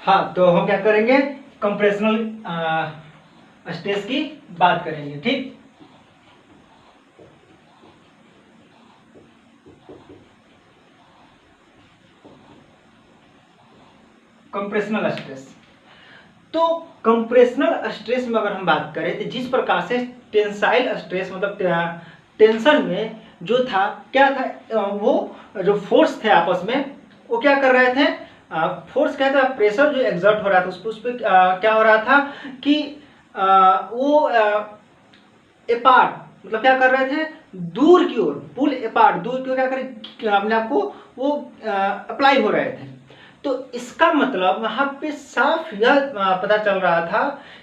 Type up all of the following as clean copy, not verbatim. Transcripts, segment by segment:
हाँ, तो हम क्या करेंगे, कंप्रेशनल स्ट्रेस की बात करेंगे। ठीक, कंप्रेशनल स्ट्रेस। तो कंप्रेशनल स्ट्रेस में अगर हम बात करें तो जिस प्रकार से टेंसाइल स्ट्रेस मतलब टेंशन में जो था, क्या था, वो जो फोर्स थे आपस में, वो क्या कर रहे थे, फोर्स क्या था, प्रेशर जो एग्जर्ट हो रहा था उस पर क्या हो रहा था कि वो अपार्ट मतलब क्या कर रहे थे, दूर की ओर, पुल अपार्ट, दूर की ओर क्या कर अपने आप को वो अप्लाई हो रहे थे। तो इसका मतलब वहां पे साफ यह पता चल रहा था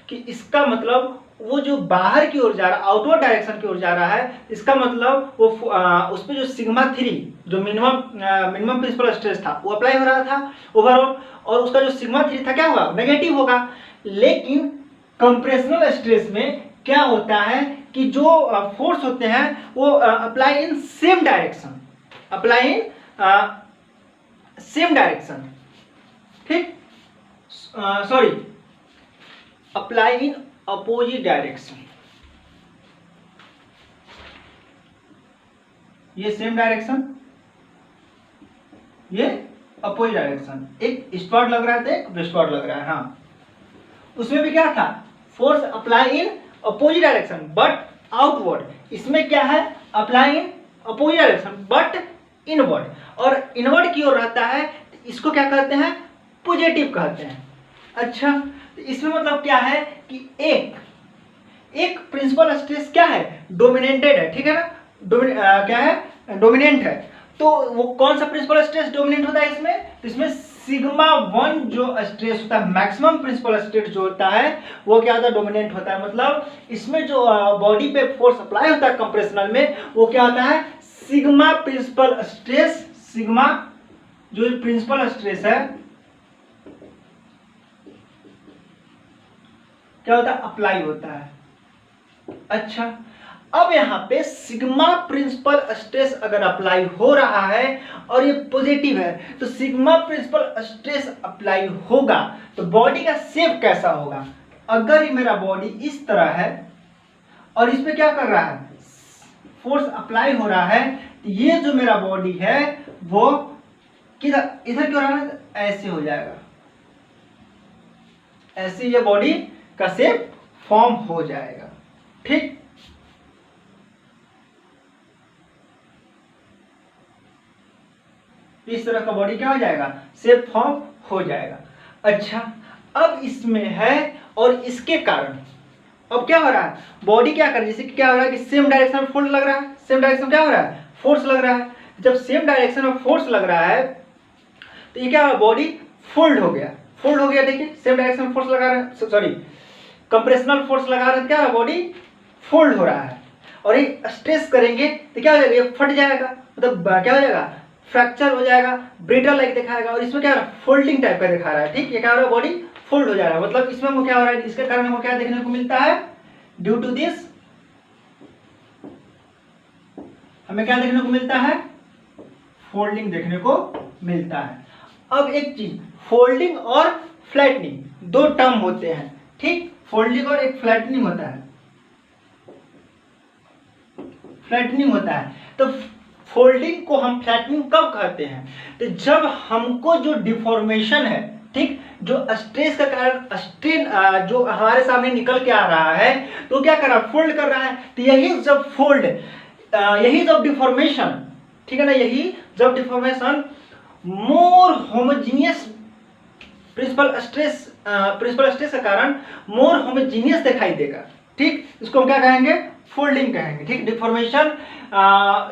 कि इसका मतलब वो जो बाहर की ओर जा रहा, आउटवर्ड डायरेक्शन की ओर जा रहा है, इसका मतलब वो उस पे जो सिग्मा 3 जो मिनिमम प्रिंसिपल स्ट्रेस था वो अप्लाई हो रहा था ओवरऑल, और उसका जो सिग्मा 3 था क्या हुआ, नेगेटिव होगा। लेकिन कंप्रेशनल स्ट्रेस में क्या होता है कि जो फोर्स होते हैं वो apply in same direction, apply in same direction, ठीक, sorry, apply in opposite direction. ये सेम डायरेक्शन, ये अपोजिट डायरेक्शन, एक ईस्टवर्ड लग रहा है तो एक वेस्टवर्ड लग रहा है। हाँ, उसमें भी क्या था, force apply in opposite direction but outward. इसमें क्या है, apply in opposite direction but inward, और इनवर्ड की ओर रहता है, इसको क्या कहते हैं, पॉजिटिव कहते हैं। अच्छा, तो इसमें मतलब क्या है कि एक प्रिंसिपल स्ट्रेस क्या है, डोमिनेटेड है, ठीक है ना, क्या है, डोमिनेंट है। तो वो कौन सा प्रिंसिपल स्ट्रेस डोमिनेंट होता है इसमें, तो इसमें सिग्मा 1 जो स्ट्रेस होता है, मैक्सिमम प्रिंसिपल स्ट्रेस जो होता है वो क्या होता है, डोमिनेंट होता है। मतलब इसमें जो बॉडी पे फोर्स अप्लाई होता है कंप्रेशनल में, वो क्या होता है, सिग्मा प्रिंसिपल स्ट्रेस, सिग्मा जो प्रिंसिपल स्ट्रेस है क्या होता है, अप्लाई होता है। अच्छा, अब यहां पे सिग्मा प्रिंसिपल स्ट्रेस अगर अप्लाई हो रहा है और ये पॉजिटिव है, तो सिग्मा प्रिंसिपल स्ट्रेस अप्लाई होगा तो बॉडी का शेप कैसा होगा। अगर ये मेरा बॉडी इस तरह है और इस पे क्या कर रहा है, फोर्स अप्लाई हो रहा है, तो ये जो मेरा बॉडी है वो किधर, इधर क्यों रहा है, ऐसे हो जाएगा, ऐसे ये बॉडी का शेप फॉर्म हो जाएगा। ठीक, इस तरह का बॉडी क्या हो जाएगा, शेप फॉर्म हो जाएगा। अच्छा, अब इसमें है और इसके कारण अब क्या हो रहा है, बॉडी क्या कर रही है, जैसे कि क्या हो रहा है कि सेम डायरेक्शन में फोर्स लग रहा है, सेम डायरेक्शन में क्या हो रहा है, फोर्स लग रहा है। जब सेम डायरेक्शन में फोर्स लग रहा है तो ये क्या, बॉडी फोल्ड हो गया, फोल्ड हो गया। देखिए, सेम डायरेक्शन में फोर्स लगा रहा है, सॉरी, कंप्रेशनल फोर्स लगा रहे हैं, क्या बॉडी फोल्ड हो रहा है, और ये स्ट्रेस करेंगे तो क्या हो जाएगा, ये फट जाएगा, मतलब क्या हो जाएगा, फ्रैक्चर हो जाएगा, ब्रिटल लाइक दिखाएगा, और इसमें क्या है, फोल्डिंग टाइप का दिखा रहा है। ठीक, ये क्या हो रहा है, बॉडी फोल्ड हो जा रहा है, मतलब इसमें वो क्या हो रहा है, इसके कारण हमको क्या देखने को मिलता है, ड्यू टू दिस हमें क्या देखने को मिलता है, फोल्डिंग देखने को मिलता है। अब एक चीज, फोल्डिंग और फ्लैटनिंग दो टर्म होते हैं। ठीक, फोल्डिंग और एक फ्लैटनिंग होता है, फ्लैटनिंग होता है। तो फोल्डिंग को हम फ्लैटनिंग कब कहते हैं, तो जब हमको जो डिफॉर्मेशन है, ठीक, जो स्ट्रेस का कारण स्ट्रेन जो हमारे सामने निकल के आ रहा है, तो क्या कर रहा है, फोल्ड कर रहा है। तो यही जब फोल्ड, यही जब डिफॉर्मेशन, ठीक है ना, यही जब डिफॉर्मेशन मोर होमोजीनियस प्रिंसिपल स्ट्रेस का कारण मोर होमोजीनियस दिखाई देगा। ठीक, इसको हम क्या कहेंगे, फोल्डिंग कहेंगे। ठीक, डिफॉर्मेशन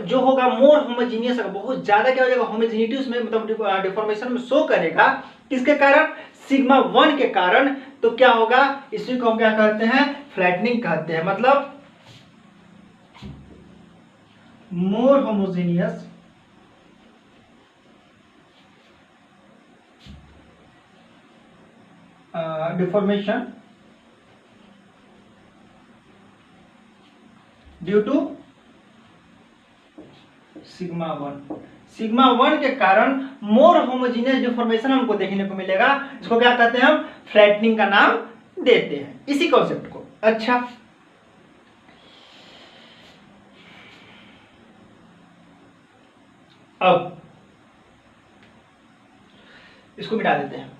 जो होगा मोर होमोजीनियस, बहुत ज्यादा क्या हो जाएगा, होमोजीनिटी उसमें मतलब डिफॉर्मेशन में शो करेगा, किसके कारण, सिग्मा 1 के कारण। तो क्या होगा, इसी को हम क्या कहते हैं, फ्लैटनिंग कहते हैं। मतलब more homogeneous deformation due to sigma 1, sigma 1 के कारण मोर होमोजीनियस डिफॉर्मेशन हमको देखने को मिलेगा। इसको क्या कहते हैं हम? फ्लैटनिंग का नाम देते हैं इसी कॉन्सेप्ट को। अच्छा, अब इसको मिटा देते हैं।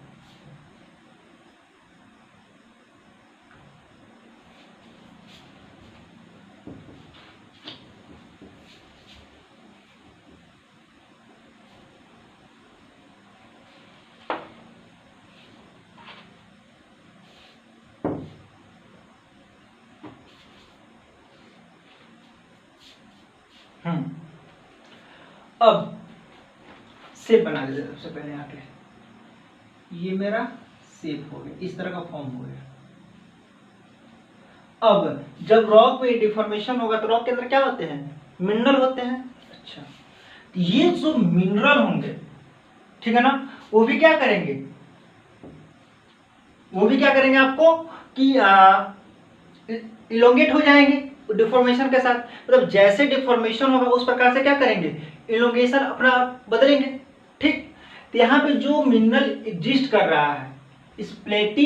अब शेप बना देते हैं। सबसे पहले यहाँ पे ये मेरा शेप हो गया, इस तरह का फॉर्म हो गया। अब जब रॉक में डिफॉर्मेशन होगा तो रॉक के अंदर क्या होते हैं? मिनरल होते हैं। अच्छा, ये जो मिनरल होंगे, ठीक है ना, वो भी क्या करेंगे? आपको कि इलोंगेट हो जाएंगे डिफॉर्मेशन के साथ। मतलब जैसे डिफॉर्मेशन होगा उस प्रकार से क्या करेंगे? इलोंगेशन अपना बदलेंगे। ठीक, तो यहाँ पे जो मिनरल एग्जिस्ट कर रहा है इस प्लेटी,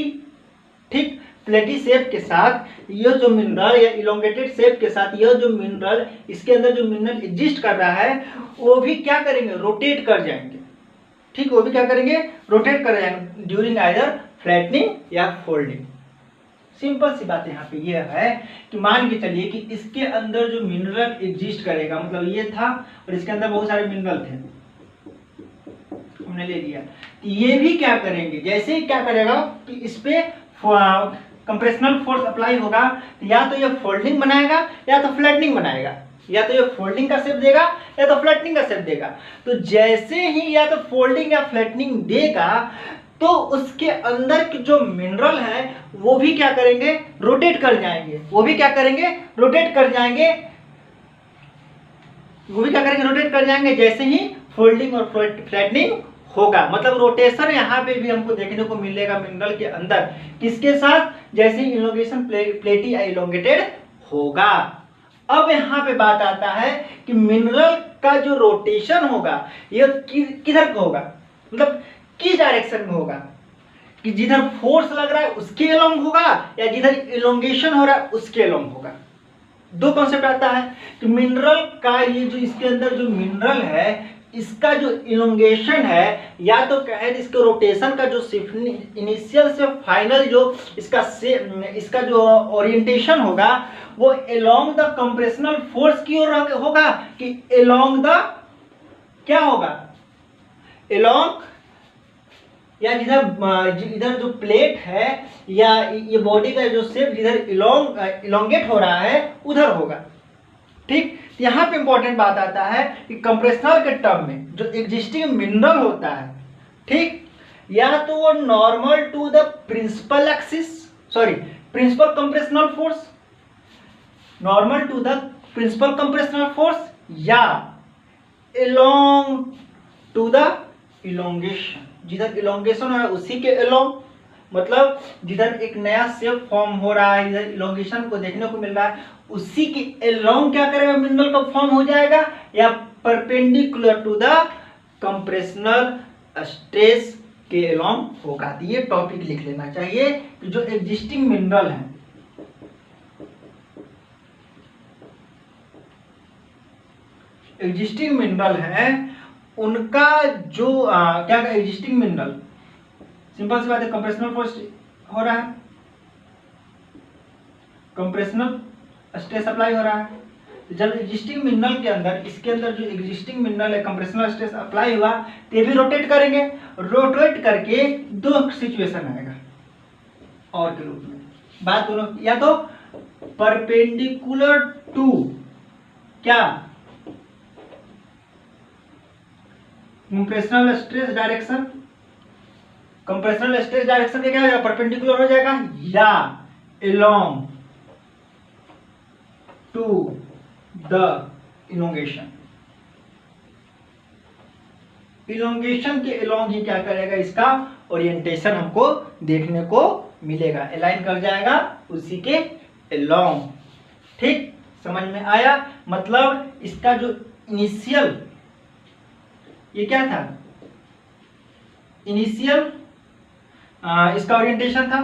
ठीक, प्लेटी शेप के साथ यह जो मिनरल या इलोंगेटेड शेप के साथ यह जो मिनरल, इसके अंदर जो मिनरल एग्जिस्ट कर रहा है वो भी क्या करेंगे? रोटेट कर जाएंगे। ठीक, वो भी क्या करेंगे? रोटेट कर जाएंगे ड्यूरिंग आइदर फ्लैटनिंग या फोल्डिंग। सिंपल सी बात यहाँ पे ये है कि मान के चलिए कि इसके अंदर जो मिनरल एग्जिस्ट करेगा, मतलब ये था और इसके अंदर बहुत सारे मिनरल थे, हमने ले लिया, तो ये भी क्या करेंगे? जैसे ही क्या करेगा कि इस पे कंप्रेशनल फोर्स अप्लाई होगा, तो या तो ये फोल्डिंग बनाएगा या तो फ्लैटनिंग बनाएगा, या तो ये फोल्डिंग का शेप देगा या तो फ्लैटनिंग का शेप देगा। तो जैसे ही या तो फोल्डिंग या फ्लैटनिंग देगा तो उसके अंदर के जो मिनरल है वो भी क्या करेंगे? रोटेट कर जाएंगे। रोटेट कर जाएंगे जैसे ही फोल्डिंग और फ्लैटनिंग होगा। मतलब रोटेशन यहाँ पे भी हमको देखने को मिलेगा मिनरल के अंदर, किसके साथ? जैसे ही इलोंगेशन प्लेटी या इलोंगेटेड होगा। अब यहाँ पे बात आता है कि मिनरल का जो रोटेशन होगा यह किधर होगा? मतलब किस डायरेक्शन में होगा? कि जिधर फोर्स लग रहा है उसके अलोंग होगा या जिधर इलोंगेशन हो रहा है उसके अलोंग होगा। दो कॉन्सेप्ट आता है कि मिनरल का ये जो इसके अंदर जो मिनरल है इसका जो इलोंगेशन है, या तो कहे इसके रोटेशन का जो इनिशियल से फाइनल जो इसका जो ओरिएंटेशन होगा वो अलोंग द कंप्रेशनल फोर्स की ओर होगा कि अलोंग द क्या होगा? अलोंग या जिधर जो प्लेट है या ये बॉडी का जो शेप जिधर इलोंगेट हो रहा है उधर होगा। ठीक, यहाँ पे इंपॉर्टेंट बात आता है कि कंप्रेशनल के टर्म में जो एग्जिस्टिंग मिनरल होता है, ठीक, या तो वो normal to the principal axis, principal compressional force, normal to the principal compressional force, या अलोंग टू द इलोंगेशन, जिधर इलोंगेशन हो रहा है उसी के अलोंग, मतलब जिधर एक नया शेप फॉर्म हो रहा है, जिधर इलोंगेशन को देखने को मिल रहा है उसी के अलोंग क्या करेगा? मिनरल का फॉर्म हो जाएगा, या perpendicular to the compressional stress के अलोंग होगा। तो ये टॉपिक लिख लेना चाहिए कि जो एग्जिस्टिंग मिनरल है, उनका जो क्या एग्जिस्टिंग मिनरल, सिंपल सी बात है, कंप्रेशनल फोर्स हो रहा है, कंप्रेशनल स्ट्रेस अप्लाई हो रहा है। तो जब एग्जिस्टिंग मिनरल के अंदर, इसके अंदर जो एग्जिस्टिंग मिनरल है कंप्रेशनल स्ट्रेस अप्लाई हुआ तो ये भी रोटेट करेंगे। रोटेट करके दो सिचुएशन आएगा और के रूप में बात दोनों, या तो परपेंडिकुलर टू क्या compressional stress direction, compressional stress direction क्या हो जाएगा? परपेंडिकुलर हो जाएगा, या along to the elongation, elongation के अलोंग ही क्या करेगा? इसका ओरिएंटेशन हमको देखने को मिलेगा, अलाइन कर जाएगा उसी के अलोंग। ठीक, समझ में आया? मतलब इसका जो इनिशियल ये क्या था, इनिशियल इसका ओरिएंटेशन था,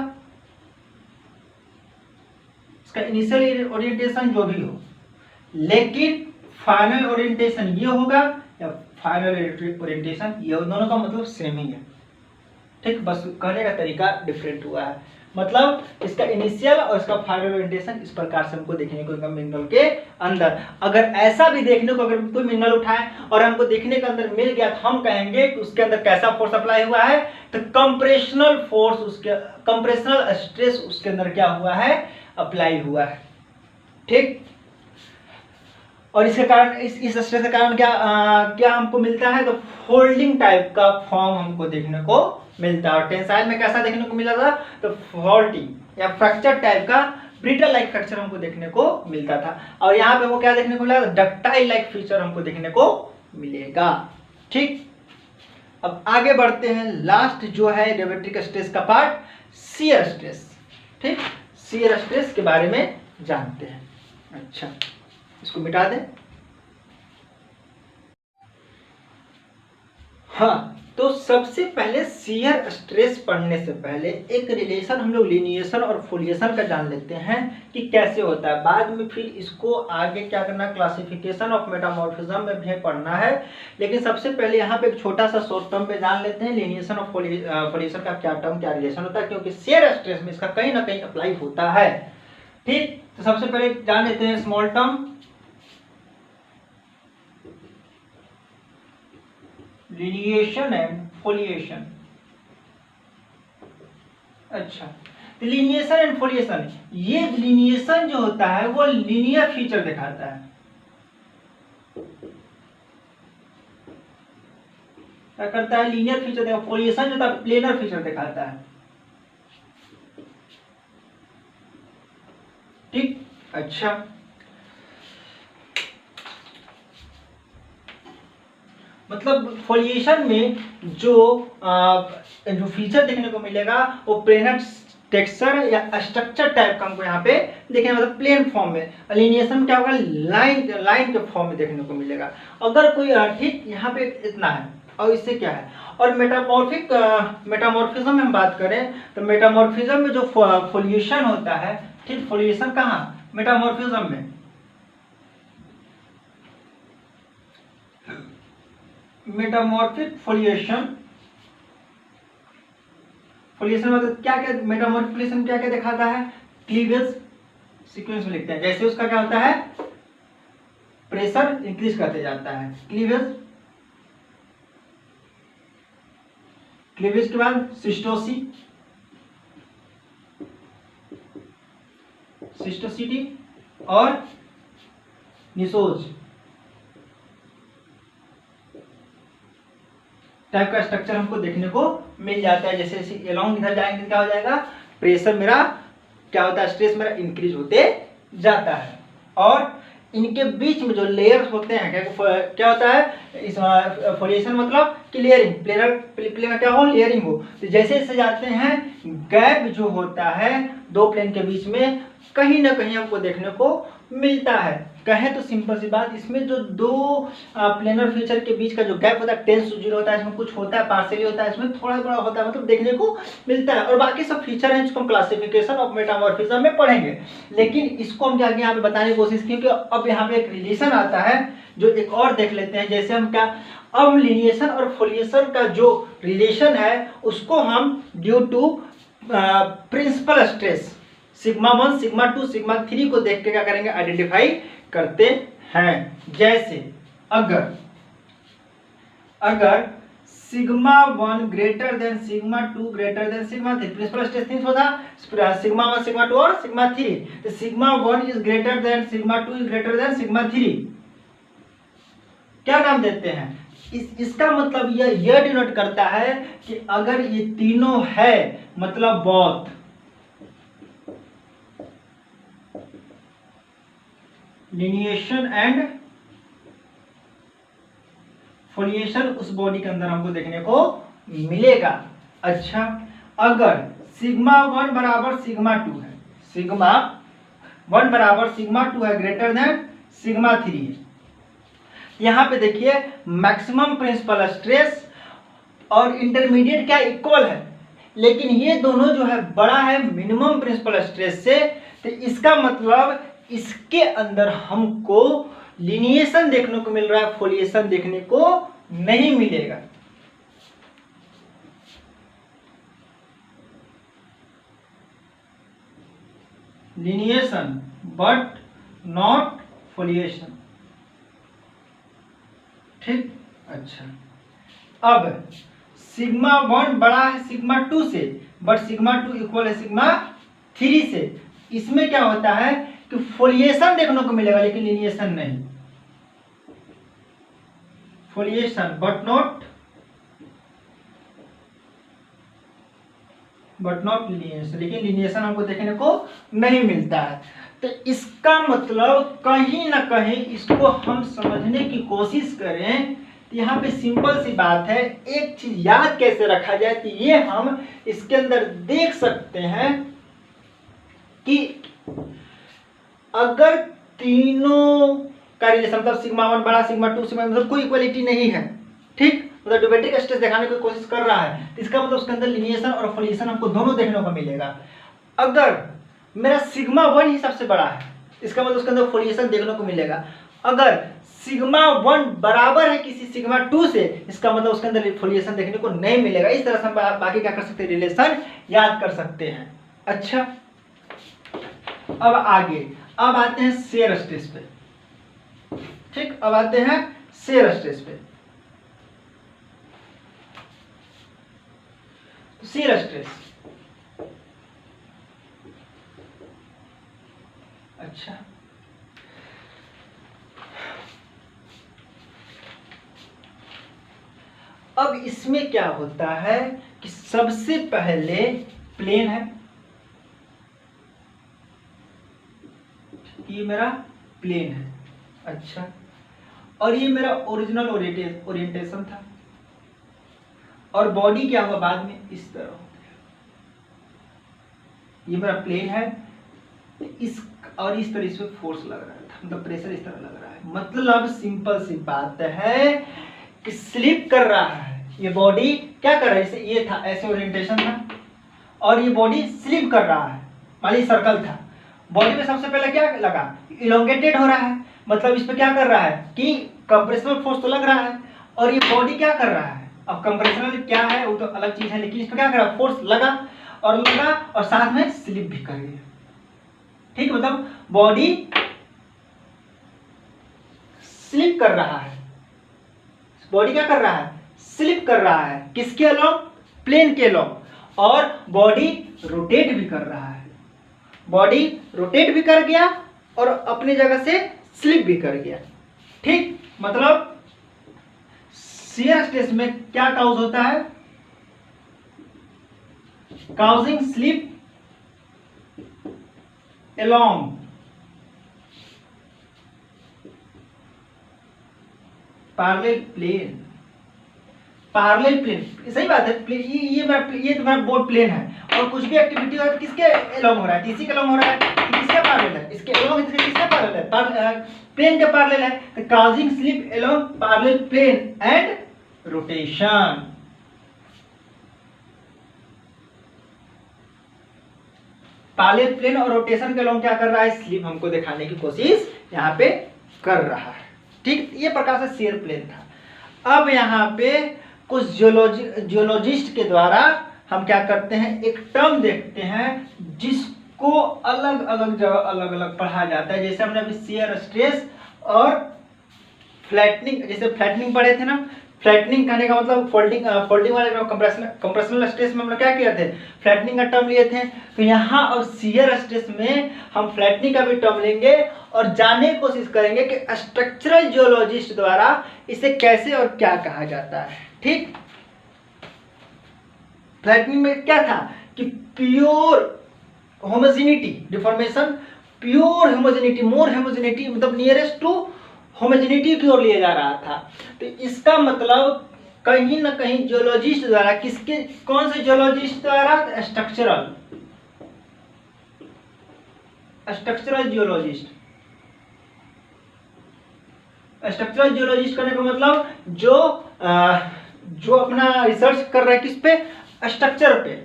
इसका इनिशियल ओरिएंटेशन जो भी हो, लेकिन फाइनल ओरिएंटेशन ये होगा या फाइनल ओरिएंटेशन ये, दोनों का मतलब सेम ही है। ठीक, बस कहने का तरीका डिफरेंट हुआ है। मतलब इसका इनिशियल और इसका फाइनल ओरिएंटेशन इस प्रकार से हमको देखने को मिनरल के अंदर। अगर ऐसा भी देखने को, अगर कोई मिनरल उठाए और हमको देखने के अंदर मिल गया तो हम कहेंगे कि उसके अंदर कैसा फोर्स अप्लाई हुआ है, तो कंप्रेशनल फोर्स, उसके कंप्रेशनल स्ट्रेस उसके अंदर क्या हुआ है, अप्लाई हुआ है। ठीक, और इसके कारण इस स्ट्रेस के कारण क्या हमको मिलता है, तो फोल्डिंग टाइप का फॉर्म हमको देखने को मिलता है। और टेंसाइल में कैसा देखने को मिला था, तो फॉल्टी या फ्रैक्चर टाइप का ब्रिटल लाइक फ्रैक्चर हमको देखने को मिलता था। और यहाँ पे वो क्या देखने को मिला, डक्टाइल लाइक फीचर हमको देखने को मिलेगा। ठीक, अब आगे बढ़ते हैं। लास्ट जो है डेरिवेटिव स्ट्रेस का पार्ट, शियर स्ट्रेस। ठीक, शियर स्ट्रेस के बारे में जानते हैं। अच्छा, इसको मिटा दें। हाँ, तो सबसे पहले शियर स्ट्रेस पढ़ने से पहले एक रिलेशन हम लोग लिनिएशन और फोलिएशन का जान लेते हैं कि कैसे होता है। बाद में फिर इसको आगे क्या करना, क्लासिफिकेशन ऑफ मेटामॉर्फिज्म में भी पढ़ना है। लेकिन सबसे पहले यहाँ पे एक छोटा सा शॉर्ट टर्म पे जान लेते हैं लिनिएशन और फोलिएशन का क्या टर्म, क्या रिलेशन होता है, क्योंकि शियर स्ट्रेस में इसका कहीं ना कहीं अप्लाई होता है। ठीक, तो सबसे पहले जान लेते हैं small term lineation and foliation. अच्छा, तो लिनिएशन एंड फोलिएशन, ये लिनिएशन जो होता है वो लीनियर फीचर दिखाता है, क्या करता है, लीनियर फीचर दिखाता है। फोलिएशन जो होता है प्लेनर फीचर दिखाता है। ठीक, अच्छा, मतलब फोलिएशन में जो फीचर देखने को मिलेगा वो प्लेनर टेक्सचर या स्ट्रक्चर टाइप का हमको यहाँ पे देखने, मतलब प्लेन फॉर्म में। लिनिएशन में क्या होगा, लाइन के फॉर्म में देखने को मिलेगा। अगर कोई ठीक, यहाँ पे इतना है और इससे क्या है। और मेटामॉर्फिज्म में हम बात करें तो मेटामॉर्फिज्म में जो फोलिएशन होता है, ठीक, फोलिएशन कहाँ, मेटामॉर्फिज्म में, मेटामॉर्फिक फोलिएशन मतलब क्या क्या, मेटामॉर्फिक फोलिएशन क्या क्या दिखाता है, क्लीवेज सीक्वेंस में लिखते हैं। जैसे उसका क्या होता है, प्रेशर इंक्रीज करते जाता है, क्लीवेज के बाद सिस्टोसिटी और निसोज टाइप का स्ट्रक्चर हमको देखने को मिल जाता है। जैसे जैसे एलोंग इधर जाएंगे क्या हो जाएगा, प्रेशर मेरा क्या होता है, स्ट्रेस मेरा इंक्रीज होते जाता है। और इनके बीच में जो लेयर्स होते हैं क्या होता है, इस फोलिएशन मतलब क्लियरिंग, प्लेन क्या हो, लेयरिंग हो। तो जैसे जैसे जाते हैं गैप जो होता है दो प्लेन के बीच में कहीं ना कहीं हमको देखने को मिलता है। कहें तो सिंपल सी बात, इसमें जो दो प्लेनर फीचर के बीच का जो गैप होता है 10:0 होता है, इसमें कुछ होता है पार्शियली होता है, इसमें थोड़ा थोड़ा होता है, मतलब देखने को मिलता है। और बाकी सब फीचर हैं जिसको हम क्लासिफिकेशन ऑफ मेटामॉर्फिज्म में पढ़ेंगे। लेकिन इसको हम क्या यहाँ पे बताने की कोशिश की कि अब यहाँ पे एक रिलेशन आता है जो एक और देख लेते हैं। जैसे हम क्या, अब लिनिएशन और फोलिएशन का जो रिलेशन है उसको हम due to principal stress sigma 1, sigma 2, sigma 3 को देख के क्या करेंगे, आइडेंटिफाई करते हैं। जैसे अगर sigma 1 greater than sigma 2 greater than sigma 3, principal stress 3 होता, सिग्मा 1, सिग्मा 2 और सिग्मा 3। तो sigma 1 is greater than sigma 2 is greater than sigma 3, क्या नाम देते हैं, इसका मतलब यह डिनोट करता है कि अगर ये तीनों है मतलब बोथ लिनिएशन एंड फोलिएशन उस बॉडी के अंदर हमको देखने को मिलेगा। अच्छा, अगर सिग्मा 1 बराबर सिग्मा 2 है, सिग्मा 1 बराबर सिग्मा 2 है ग्रेटर देन सिग्मा 3 है, यहाँ पे देखिए मैक्सिमम प्रिंसिपल स्ट्रेस और इंटरमीडिएट क्या इक्वल है, लेकिन ये दोनों जो है बड़ा है मिनिमम प्रिंसिपल स्ट्रेस से। तो इसका मतलब इसके अंदर हमको लिनिएशन देखने को मिल रहा है, फोलिएशन देखने को नहीं मिलेगा। Lineation but not foliation. ठीक, अच्छा अब सिग्मा 1 बड़ा है सिग्मा 2 से, बट सिग्मा 2 इक्वल है सिग्मा 3 से। इसमें क्या होता है कि फोलिएशन देखने को मिलेगा लेकिन लिनिएशन नहीं। फोलिएशन बट नॉट लिनिएशन, लेकिन लिनिएशन हमको देखने को नहीं मिलता है। तो इसका मतलब कहीं ना कहीं इसको हम समझने की कोशिश करें। यहाँ पे सिंपल सी बात है, एक चीज याद कैसे रखा जाए, तो ये हम इसके अंदर देख सकते हैं कि अगर तीनों का रिलेशन मतलब सिग्मा 1 बड़ा सिग्मा 2 सिग्मा मतलब कोई इक्वलिटी नहीं है, ठीक, मतलब डिबेटिक स्ट्रेस दिखाने की कोशिश कर रहा है, तो इसका मतलब उसके अंदर लिनिएशन और फोलिएशन हमको दोनों देखने को मिलेगा। अगर मेरा सिग्मा 1 ही सबसे बड़ा है, इसका मतलब उसके अंदर फोलिएशन देखने को मिलेगा। अगर सिग्मा 1 बराबर है किसी सिग्मा 2 से, इसका मतलब उसके अंदर फोलिएशन देखने को नहीं मिलेगा। इस तरह से हम बाकी क्या कर सकते हैं, रिलेशन याद कर सकते हैं। अच्छा, अब आगे अब आते हैं शेयर स्ट्रेस पे। ठीक, अब आते हैं शेयर स्ट्रेस पे। शेयर स्ट्रेस, अच्छा अब इसमें क्या होता है कि सबसे पहले प्लेन है, ये मेरा प्लेन है, अच्छा, और ये मेरा ओरिजिनल ओरिएंटेशन था, और बॉडी क्या हुआ बाद में इस तरह हो गया। ये मेरा प्लेन है, इस और इस तरह इसमें फोर्स लग रहा था, मतलब प्रेशर इस तरह लग रहा है। मतलब सिंपल सी बात है कि स्लिप कर रहा है ये बॉडी, क्या कर रहा है, जैसे ये था ऐसे ओरिएंटेशन था और ये बॉडी स्लिप कर रहा है, मान लीजिए सर्कल था, बॉडी में सबसे पहले क्या लगा, इलोंगेटेड हो रहा है, मतलब इस पे क्या कर रहा है कि कंप्रेशनल फोर्स तो लग रहा है, और ये बॉडी क्या कर रहा है, अब कंप्रेशनल क्या है वो तो अलग चीज है, लेकिन इस पे क्या कर रहा है, फोर्स लगा और साथ में स्लिप भी कर गया। ठीक, मतलब बॉडी स्लिप कर रहा है, बॉडी क्या कर रहा है, स्लिप कर रहा है, किसके अलोंग, प्लेन के अलोंग, और बॉडी रोटेट भी कर रहा है, बॉडी रोटेट भी कर गया और अपनी जगह से स्लिप भी कर गया। ठीक, मतलब शियर स्ट्रेस में क्या काउज होता है, causing slip along parallel plane, parallel plane, सही बात है, ये मेरा बोर्ड प्लेन है और कुछ भी एक्टिविटी हो रहा है तो किसके along हो रहा है, इसी के along हो रहा है, किसके पैरेलल है, इसके along, इसके किसके पैरेलल है, प्लेन के पैरेलल है, तो causing slip along parallel plane and rotation। Parallel plane और रोटेशन के along क्या कर रहा है, स्लिप हमको दिखाने की कोशिश यहाँ पे कर रहा है। ठीक, ये प्रकार से शेयर प्लेन था। अब यहाँ पे कुछ जियोलॉजिस्ट के द्वारा हम क्या करते हैं, एक टर्म देखते हैं जिसको अलग अलग जगह अलग अलग पढ़ा जाता है। जैसे हमने अभी शेयर स्ट्रेस और फ्लैटनिंग, जैसे फ्लैटनिंग पढ़े थे ना, फ्लैटनिंग कहने का मतलब फोल्डिंग वाले कंप्रेशनल स्ट्रेस में हम लोग क्या किए थे, फ्लैटनिंग का टर्म लिए थे। तो यहाँ और शियर स्ट्रेस में हम फ्लैटनिंग का भी टर्म लेंगे और जानने की कोशिश करेंगे कि स्ट्रक्चरल जियोलॉजिस्ट द्वारा इसे कैसे और क्या कहा जाता है। ठीक, फ्लैटनिंग में क्या था कि pure homogeneity deformation, pure homogeneity, more homogeneity, मतलब नियरेस्ट टू होमोजेनिटी की ओर लिया जा रहा था। तो इसका मतलब कहीं ना कहीं जियोलॉजिस्ट द्वारा, किसके, कौन से जियोलॉजिस्ट द्वारा, स्ट्रक्चरल जियोलॉजिस्ट, स्ट्रक्चरल जियोलॉजिस्ट करने का मतलब जो अपना रिसर्च कर रहे हैं किस पे, स्ट्रक्चर पे,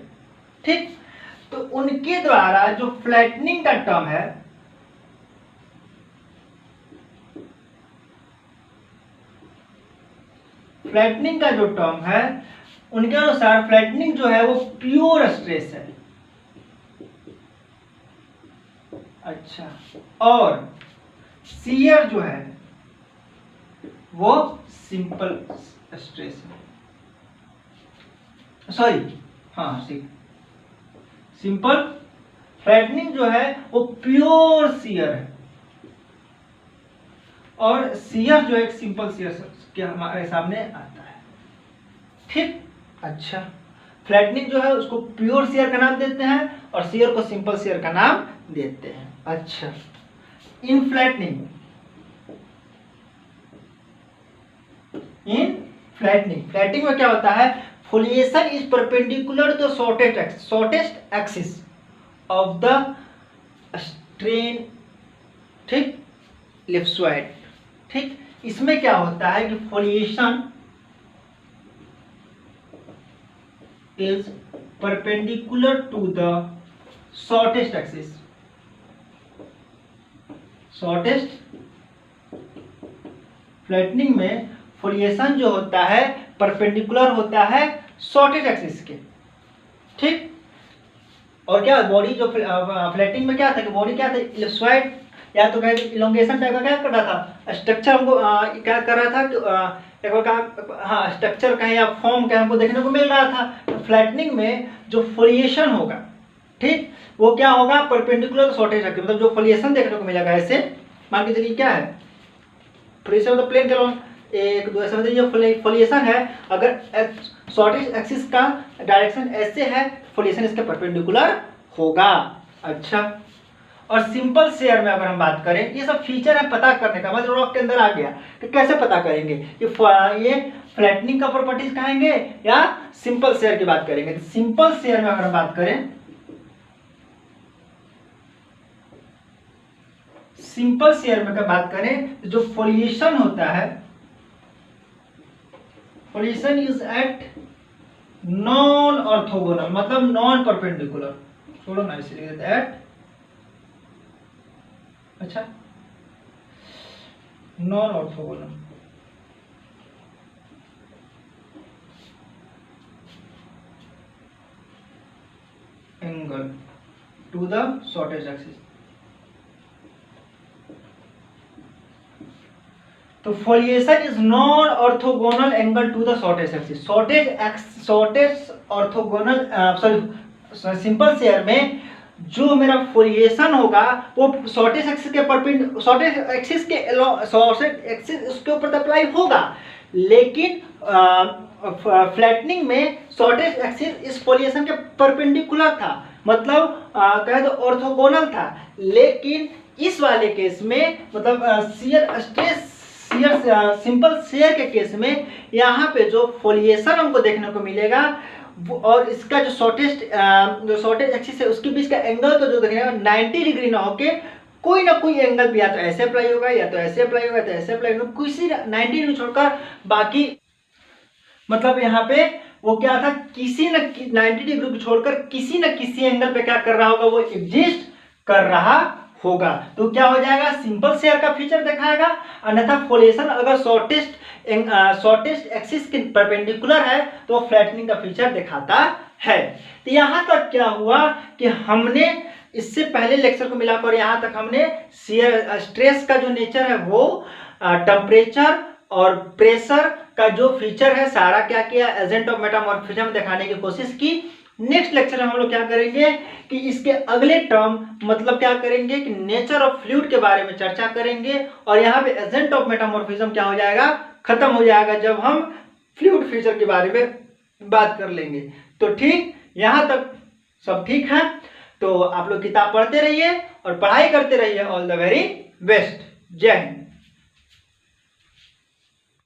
ठीक। तो उनके द्वारा जो फ्लैटनिंग का टर्म है, फ्लैटनिंग का जो टर्म है, उनके अनुसार फ्लैटनिंग जो है वो प्योर स्ट्रेस है। अच्छा, और शियर जो है वो सिंपल स्ट्रेस है, सॉरी, हाँ सिंपल। फ्लैटनिंग जो है वो प्योर शियर है, और शियर जो एक सिंपल शियर के हमारे सामने आता है, ठीक। अच्छा, फ्लैटनिंग जो है उसको प्योर शियर का नाम देते हैं और शियर को सिंपल शियर का नाम देते हैं। अच्छा, इन फ्लैटनिंग में क्या होता है, foliation is perpendicular to shortest axis of the strain, ठीक, इलिप्सॉइड, ठीक। इसमें क्या होता है कि foliation is perpendicular to the shortest axis, flattening में फोलिएशन जो होता है परपेंडिकुलर होता है शॉर्टेस्ट एक्सिस के, ठीक। और क्या बॉडी जो फ्लैटनिंग में क्या था कि बॉडी क्या था, इलिप्सॉइड या तो कहें इलोंगेशन टाइप का क्या कर रहा था, स्ट्रक्चर हमको क्या कर रहा था कि एक बार हाँ स्ट्रक्चर कहें या फॉर्म कहें हमको देखने को मिल रहा था। तो फ्लैटनिंग में जो फोलिएशन होगा, ठीक, वो क्या होगा, परपेंडिकुलर शॉर्टेज एक्सिस, मतलब जो फोलिएशन देखने को मिलेगा ऐसे, मान के चलिए क्या है, फोलिएशन मतलब प्लेन चलो एक दो ऐसे, मतलब ये फोलिएशन है, अगर शॉर्टेज एक्सिस का डायरेक्शन ऐसे है, फोलिएशन इसके परपेंडिकुलर होगा। अच्छा, और सिंपल शेयर में अगर हम बात करें, ये सब फीचर है पता करने का, मतलब रॉक के अंदर आ गया कि कैसे पता करेंगे ये फ्लैटनिंग का प्रॉपर्टीज कहेंगे या सिंपल शेयर की बात करेंगे। सिंपल शेयर में अगर हम बात करें, सिंपल शेयर में अगर बात करें तो जो फोलिएशन होता है, foliation is at non orthogonal, मतलब नॉन परपेंडिकुलर, छोड़ो ना इसलिए एट, अच्छा, non orthogonal angle to the shortage axis. तो foliation is non orthogonal angle to the shortage axis. Shortage orthogonal sorry simple shear में जो मेरा फोलिएशन होगा वो शॉर्टेज एक्सिस के परपेंडिकुलर, शॉर्टेज एक्सिस उसके ऊपर अप्लाई होगा, लेकिन फ्लैटनिंग में शॉर्टेज एक्सिस इस फोलिएशन के परपेंडिकुलर था, मतलब कहे तो ऑर्थोगोनल था। लेकिन इस वाले केस में मतलब शियर स्ट्रेस सिंपल शेयर के केस में यहाँ पे जो फोलिएशन हमको देखने को मिलेगा और इसका जो शॉर्टेज एक्सिस है उसके बीच का एंगल तो जो देखिएगा 90 डिग्री ना होके कोई ना कोई एंगल भी या तो ऐसे अप्लाई होगा या तो ऐसे अप्लाई होगा या तो ऐसे अप्लाई होगा, किसी 90 डिग्री छोड़कर बाकी, मतलब यहाँ पे वो क्या था, किसी न 90 डिग्री को छोड़कर किसी न किसी एंगल पे क्या कर रहा होगा, वो एग्जिस्ट कर रहा होगा। तो क्या हो जाएगा, सिंपल शेयर का फीचर दिखाएगा, अन्यथा फोलिएशन अगर शॉर्टेस्ट एक्सिस के परपेंडिकुलर है तो फ्लैटनिंग का फीचर दिखाता है। तो यहाँ तक क्या हुआ कि हमने इससे पहले लेक्चर को मिलाकर यहाँ तक हमने शेयर स्ट्रेस का जो नेचर है वो टेम्परेचर और प्रेशर का जो फीचर है सारा क्या किया, एजेंट ऑफ मेटामॉर्फिज्म दिखाने की कोशिश की। नेक्स्ट लेक्चर में हम लोग क्या करेंगे कि इसके अगले टर्म मतलब क्या करेंगे कि नेचर ऑफ फ्लूइड के बारे में चर्चा करेंगे, और यहाँ पे एजेंट ऑफ मेटामॉर्फिज्म क्या हो जाएगा, खत्म हो जाएगा जब हम फ्लूइड फीचर के बारे में बात कर लेंगे। तो ठीक, यहाँ तक सब ठीक है। तो आप लोग किताब पढ़ते रहिए और पढ़ाई करते रहिए। All the very best. जय हिंद।